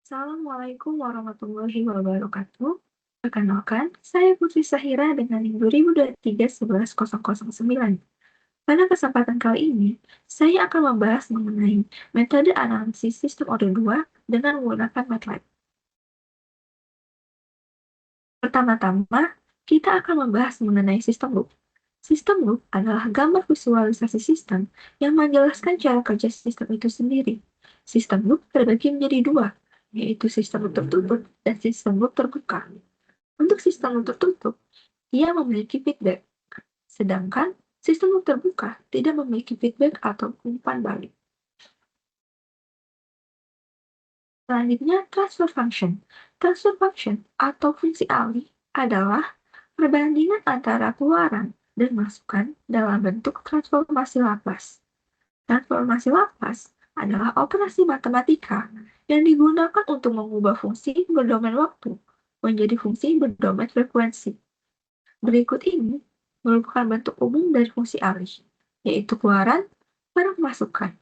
Assalamualaikum warahmatullahi wabarakatuh. Perkenalkan, saya Putri Sahira dengan NIM 2023-11009. Pada kesempatan kali ini, saya akan membahas mengenai metode analisis sistem order 2 dengan menggunakan MATLAB. Pertama-tama, kita akan membahas mengenai sistem loop. Sistem loop adalah gambar visualisasi sistem yang menjelaskan cara kerja sistem itu sendiri. Sistem loop terbagi menjadi dua, yaitu sistem loop tertutup dan sistem loop terbuka. Untuk sistem loop tertutup, ia memiliki feedback, sedangkan sistem loop terbuka tidak memiliki feedback atau umpan balik. Selanjutnya, transfer function. Transfer function atau fungsi alih adalah perbandingan antara keluaran dan masukan dalam bentuk transformasi Laplace. Transformasi Laplace adalah operasi matematika yang digunakan untuk mengubah fungsi berdomain waktu menjadi fungsi berdomain frekuensi. Berikut ini merupakan bentuk umum dari fungsi alih, yaitu keluaran per masukan.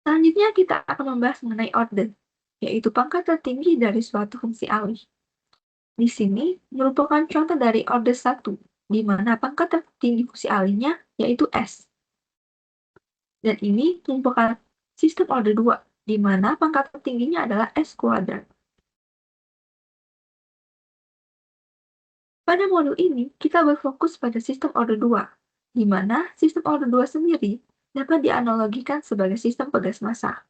Selanjutnya kita akan membahas mengenai order, yaitu pangkat tertinggi dari suatu fungsi alih. Di sini merupakan contoh dari order 1, di mana pangkat tertinggi fungsi alihnya yaitu S. Dan ini merupakan sistem order 2, di mana pangkat tertingginya adalah S kuadrat. Pada modul ini, kita berfokus pada sistem order 2, di mana sistem order 2 sendiri dapat dianalogikan sebagai sistem pegas massa.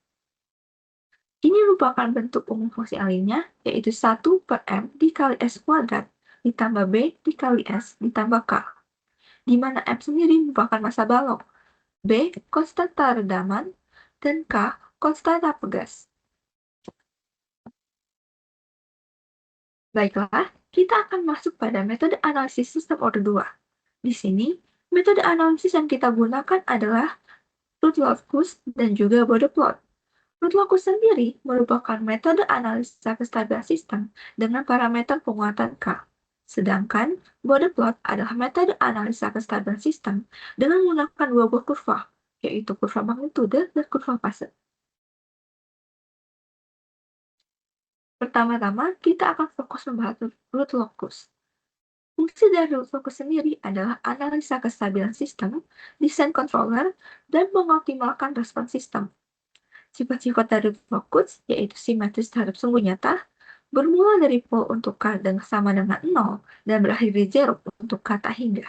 Ini merupakan bentuk umum fungsi alihnya, yaitu 1 per M dikali S kuadrat ditambah B dikali S ditambah K, di mana M sendiri merupakan massa balok, B konstanta redaman, dan K konstanta pegas. Baiklah, kita akan masuk pada metode analisis sistem order 2. Di sini, metode analisis yang kita gunakan adalah Roots-Loftus dan juga Bode plot. Roots-Loftus sendiri merupakan metode analisa kestabilan sistem dengan parameter penguatan K. Sedangkan Bode plot adalah metode analisa kestabilan sistem dengan menggunakan dua buah kurva, yaitu kurva magnitude dan kurva fase. Pertama-tama, kita akan fokus membahas Roots-Loftus. Fungsi dari Roots-Loftus sendiri adalah analisa kestabilan sistem, desain controller, dan mengoptimalkan respons sistem. Sifat-sifat dari Roots-Loftus yaitu simetris terhadap sumbu nyata, bermula dari pol untuk K dengan sama dengan 0 dan berakhir di 0 untuk K tak hingga.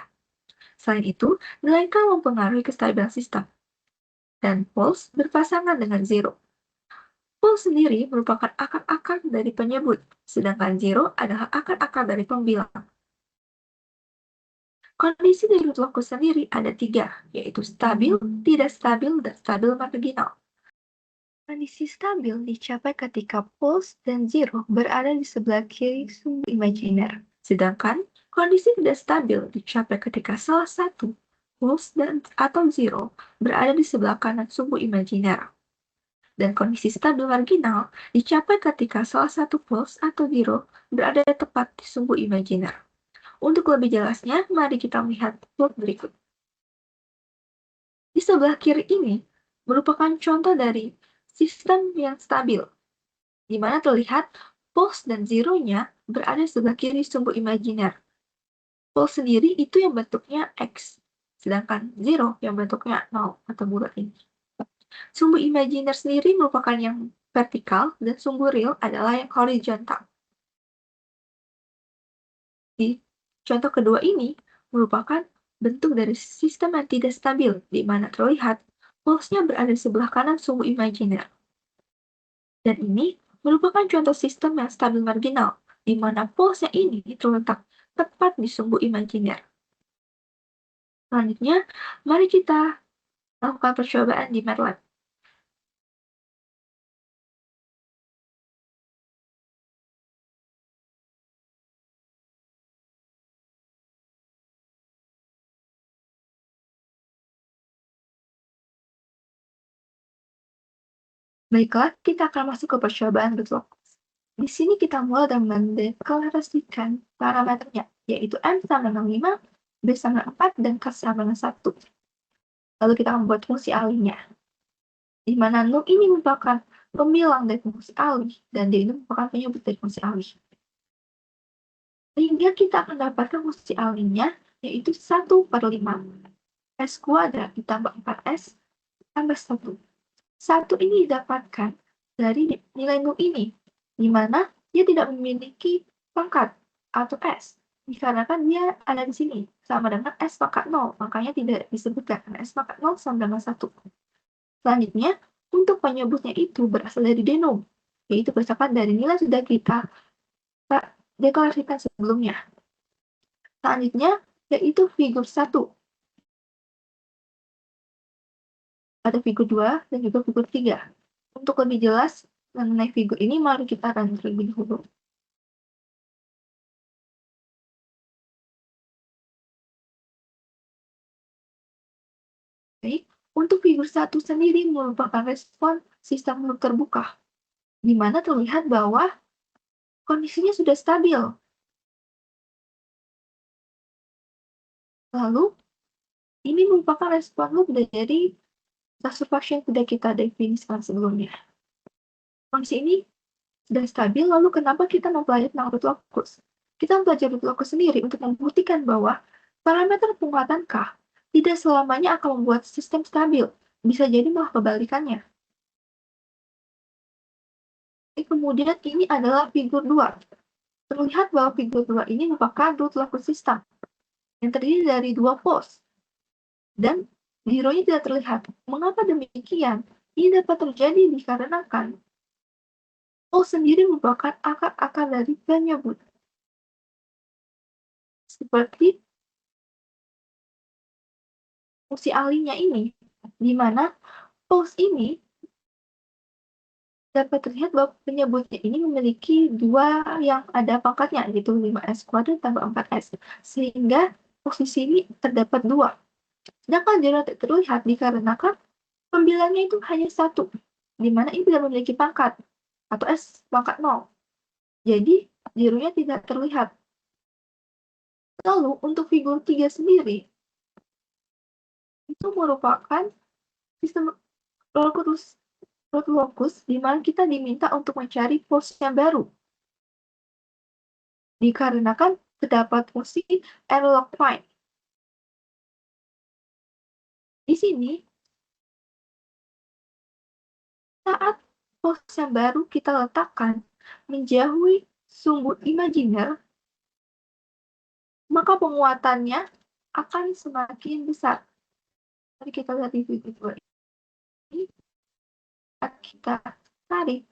Selain itu, nilai K mempengaruhi kestabilan sistem, dan poles berpasangan dengan 0. Pol sendiri merupakan akar-akar dari penyebut, sedangkan 0 adalah akar-akar dari pembilang. Kondisi dari Roots-Loftus sendiri ada 3, yaitu stabil, tidak stabil, dan stabil marginal. Kondisi stabil dicapai ketika poles dan 0 berada di sebelah kiri sumbu imajiner, sedangkan kondisi tidak stabil dicapai ketika salah satu poles atau 0 berada di sebelah kanan sumbu imajiner. Dan kondisi stabil marginal dicapai ketika salah satu poles atau 0 berada tepat di sumbu imajiner. Untuk lebih jelasnya, mari kita melihat plot berikut. Di sebelah kiri ini merupakan contoh dari sistem yang stabil, di mana terlihat poles dan 0-nya berada di sebelah kiri sumbu imajiner. Poles sendiri itu yang bentuknya X, sedangkan 0 yang bentuknya 0 atau bulat ini. Sumbu imajiner sendiri merupakan yang vertikal dan sumbu real adalah yang horizontal. Di contoh kedua ini merupakan bentuk dari sistem yang tidak stabil, di mana terlihat polesnya berada di sebelah kanan sumbu imajiner. Dan ini merupakan contoh sistem yang stabil marginal, di mana polesnya ini terletak tepat di sumbu imajiner. Selanjutnya, mari kita lakukan percobaan di MATLAB. Baiklah, kita akan masuk ke percobaan Roots-Loftus. Di sini kita mulai dengan mendeklarasikan parameternya, yaitu M sama dengan 5, B sama 4, dan K sama dengan 1. Lalu kita membuat fungsi alihnya. di mana num ini merupakan pembilang dari fungsi alih dan d ini merupakan penyebut dari fungsi alih. Sehingga kita akan dapatkan fungsi alihnya yaitu 1/5 S kuadrat ditambah 4S tambah 1. 1 ini didapatkan dari nilai num ini, di mana dia tidak memiliki pangkat atau S. Dikarenakan dia ada di sini, sama dengan S pangkat 0, makanya tidak disebutkan karena S pangkat 0 sama dengan 1. Selanjutnya, untuk penyebutnya itu berasal dari denom, yaitu berdasarkan dari nilai sudah kita deklarasikan sebelumnya. Selanjutnya, yaitu figur 1. Ada figur 2 dan juga figur 3. Untuk lebih jelas mengenai figur ini, mari kita run terlebih dahulu. Baik, untuk figur 1 sendiri merupakan respon sistem loop terbuka, di mana terlihat bahwa kondisinya sudah stabil. Lalu, ini merupakan respon loop dari transformasi yang sudah kita definisikan sebelumnya. Kondisi ini sudah stabil, lalu kenapa kita mempelajari tentang root locus? Kita mempelajari root locus sendiri untuk membuktikan bahwa parameter penguatan K tidak selamanya akan membuat sistem stabil, bisa jadi malah kebalikannya. Kemudian ini adalah figur 2. Terlihat bahwa figur 2 ini merupakan root locus system yang terdiri dari 2 poles. Dan zeronya tidak terlihat. Mengapa demikian? Ini dapat terjadi dikarenakan pole sendiri merupakan akar-akar dari penyebut. Seperti fungsi alihnya ini, di mana poles ini dapat terlihat bahwa penyebutnya ini memiliki 2 yang ada pangkatnya, yaitu 5S kuadrat tambah 4S. Sehingga posisi ini terdapat 2. Sedangkan zero tidak terlihat dikarenakan pembilangnya itu hanya 1, di mana ini tidak memiliki pangkat, atau S pangkat 0. Jadi, zeronya tidak terlihat. Lalu, untuk figur 3 sendiri, itu merupakan sistem root locus di mana kita diminta untuk mencari poles yang baru. Dikarenakan terdapat fungsi error find. Di sini, saat poles yang baru kita letakkan menjauhi sumbu imajiner, maka penguatannya akan semakin besar. Mari kita lihat di video ini. Saat kita tarik,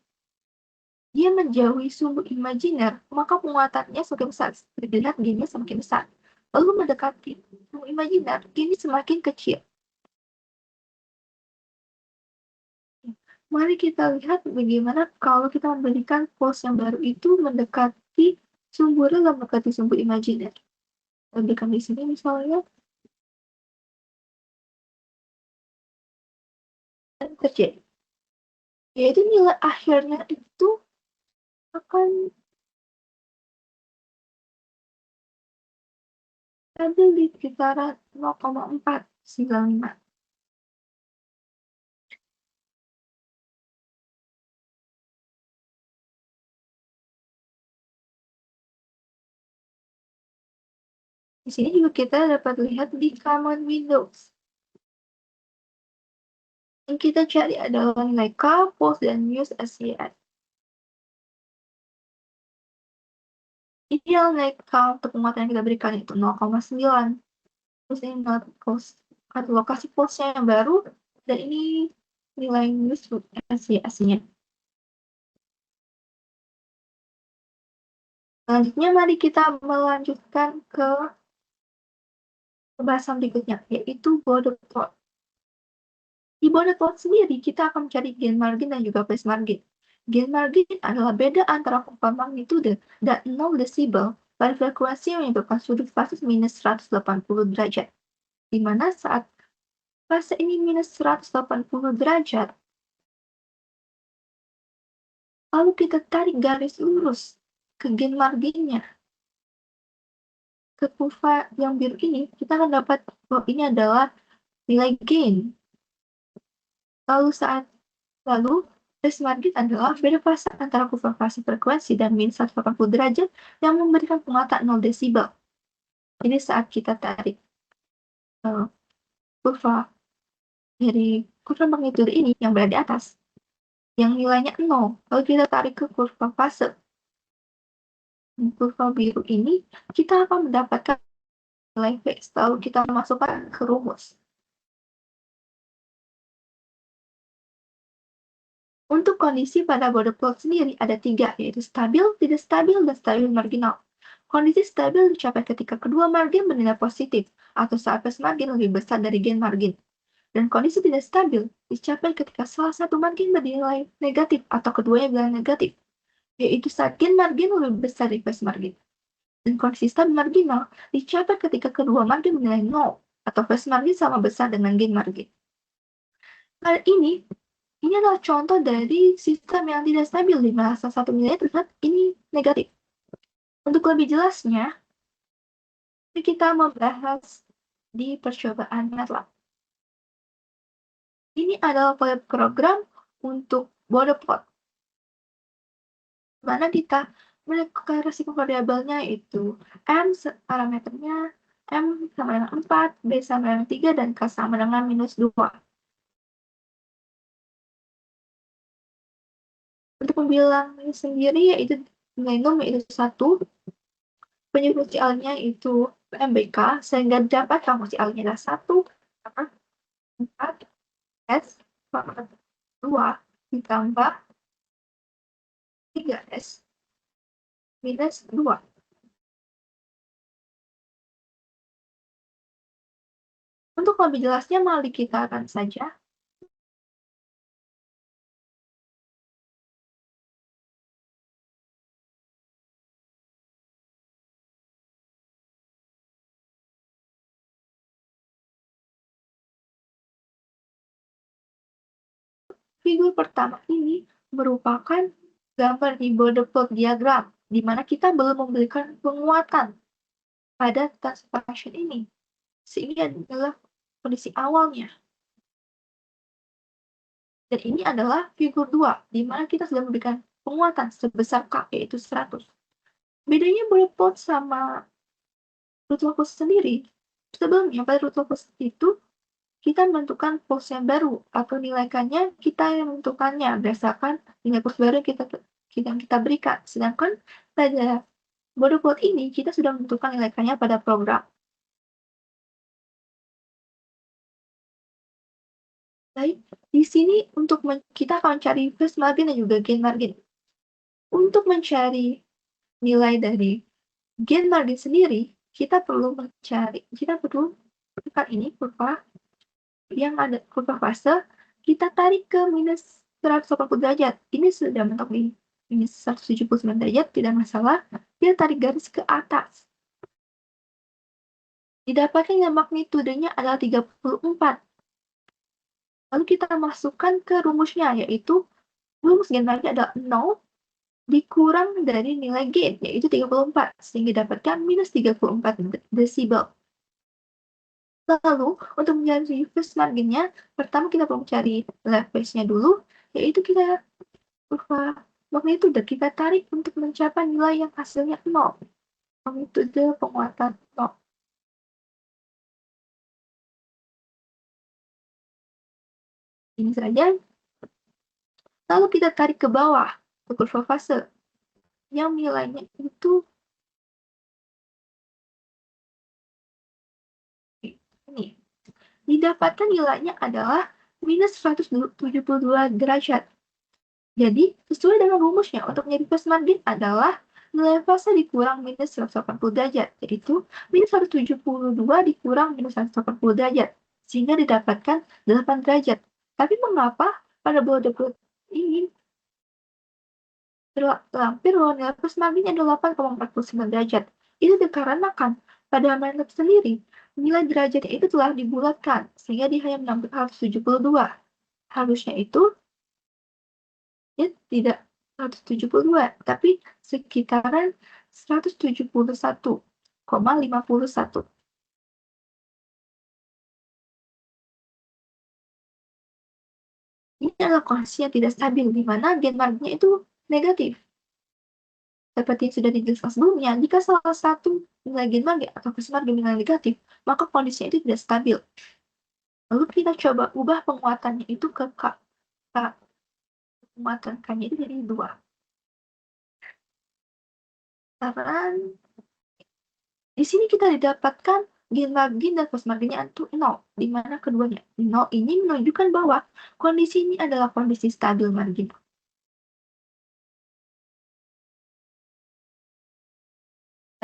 dia menjauhi sumbu imajiner, maka penguatannya semakin besar. Dilihat gainnya semakin besar. Lalu mendekati sumbu imajiner, gainnya semakin kecil. Mari kita lihat bagaimana kalau kita memberikan poles yang baru itu mendekati sumbu real, mendekati sumbu imajiner. Kita berikan di sini misalnya. Dan terjadi. Yaitu nilai akhirnya itu akan stabil di kisaran 0,495. Di sini juga kita dapat lihat di common windows. Yang kita cari adalah nilai K, poles, dan use SCN. Ideal nilai K untuk penguatan yang kita berikan itu 0,9. Terus ini lokasi poles-nya yang baru, dan ini nilai use SCN-nya. Selanjutnya, mari kita melanjutkan ke pembahasan berikutnya, yaitu border plot. Di border plot sendiri, kita akan mencari gain margin dan juga place margin. Gain margin adalah beda antara kumpulan magnitude dan 0 desibel pada frekuensi yang menyebabkan sudut fase minus 180 derajat. Di mana saat fase ini minus 180 derajat, lalu kita tarik garis lurus ke gain marginnya, ke kurva yang biru ini, kita akan dapat bahwa ini adalah nilai gain. Lalu saat Lalu, phase margin adalah beda fase antara kurva fase frekuensi dan min 180 derajat yang memberikan penguatan 0 desibel. Ini saat kita tarik kurva dari kurva magnitudo ini yang berada di atas, yang nilainya 0. Lalu kita tarik ke kurva fase. Kurva biru ini, kita akan mendapatkan nilai phase. Lalu kita masukkan ke rumus. Untuk kondisi pada border plot sendiri ada 3, yaitu stabil, tidak stabil, dan stabil marginal. Kondisi stabil dicapai ketika kedua margin bernilai positif, atau saat phase margin lebih besar dari gain margin. Dan kondisi tidak stabil dicapai ketika salah satu margin bernilai negatif, atau keduanya bernilai negatif, yaitu saat gain margin lebih besar dari phase margin. Dan kondisi stabil marginal dicapai ketika kedua margin bernilai 0, atau phase margin sama besar dengan gain margin. Hal ini adalah contoh dari sistem yang tidak stabil, di mana salah satu nilai terlihat ini negatif. Untuk lebih jelasnya, kita membahas di percobaan MATLAB. Ini adalah program untuk border plot, di mana kita melakukan resiko variabelnya itu M parameternya M sama dengan 4, B sama dengan 3, dan K sama dengan -2. Untuk membilangnya sendiri yaitu nilai num yaitu 1, penyebut fungsi L-nya itu MBK, sehingga dapat fungsi L-nya adalah 1, 4, S, 2, ditambah 3S, minus 2. Untuk lebih jelasnya, mari kita akan saja. Figur pertama ini merupakan gambar di border plot diagram, di mana kita belum memberikan penguatan pada transfer function ini. Sehingga adalah kondisi awalnya. Dan ini adalah figur 2, di mana kita sudah memberikan penguatan sebesar K, yaitu 100. Bedanya border plot sama root locus sendiri, sebelumnya pada root locus itu kita menentukan pos yang baru, atau nilai K-nya kita yang menentukannya berdasarkan nilai pos baru yang kita berikan. Sedangkan pada border plot ini, kita sudah menentukan nilai K-nya pada program. Baik, di sini untuk kita akan mencari phase margin dan juga gain margin. Untuk mencari nilai dari gain margin sendiri, kita perlu tekan ini kurva yang ada kurva fase, kita tarik ke minus 180 derajat. Ini sudah mentok di minus 179 derajat, tidak masalah. Kita tarik garis ke atas. Didapatkan yang magnitudenya adalah 34. Lalu kita masukkan ke rumusnya, yaitu rumus gain margin adalah 0 dikurang dari nilai gain, yaitu 34, sehingga dapatkan minus 34 desibel. Lalu, untuk mencari phase marginnya, pertama kita perlu mencari left phase-nya dulu, yaitu kita kurva magnitudo kita tarik untuk mencapai nilai yang hasilnya 0. Magnitudo penguatan 0. Ini saja. Lalu kita tarik ke bawah ke kurva fase yang nilainya itu ini. Didapatkan nilainya adalah minus 172 derajat. Jadi, sesuai dengan rumusnya, untuk menjadi phase margin adalah nilai fase dikurang minus 180 derajat, yaitu minus 172 dikurang minus 180 derajat, sehingga didapatkan 8 derajat. Tapi mengapa pada border plot ini terlampir bahwa nilai phase marginnya adalah 8,49 derajat? Itu dikarenakan pada MATLAB sendiri, nilai derajatnya itu telah dibulatkan, sehingga dia hanya menambah 172. Harusnya itu ya tidak 172, tapi sekitaran 171,51. Ini adalah kondisi yang tidak stabil, di mana gen marginnya itu negatif. Seperti yang sudah dijelaskan sebelumnya, jika salah satu nilai gen margin atau fase margin nilai negatif, maka kondisinya itu tidak stabil. Lalu kita coba ubah penguatannya itu ke K. Penguatan K-nya itu jadi 2. Karena di sini kita didapatkan gen margin dan fase marginnya itu 0, di mana keduanya 0 ini menunjukkan bahwa kondisi ini adalah kondisi stabil margin.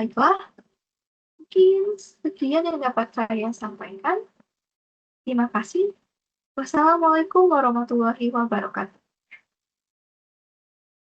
Baiklah, mungkin sekian yang dapat saya sampaikan. Terima kasih. Wassalamualaikum warahmatullahi wabarakatuh.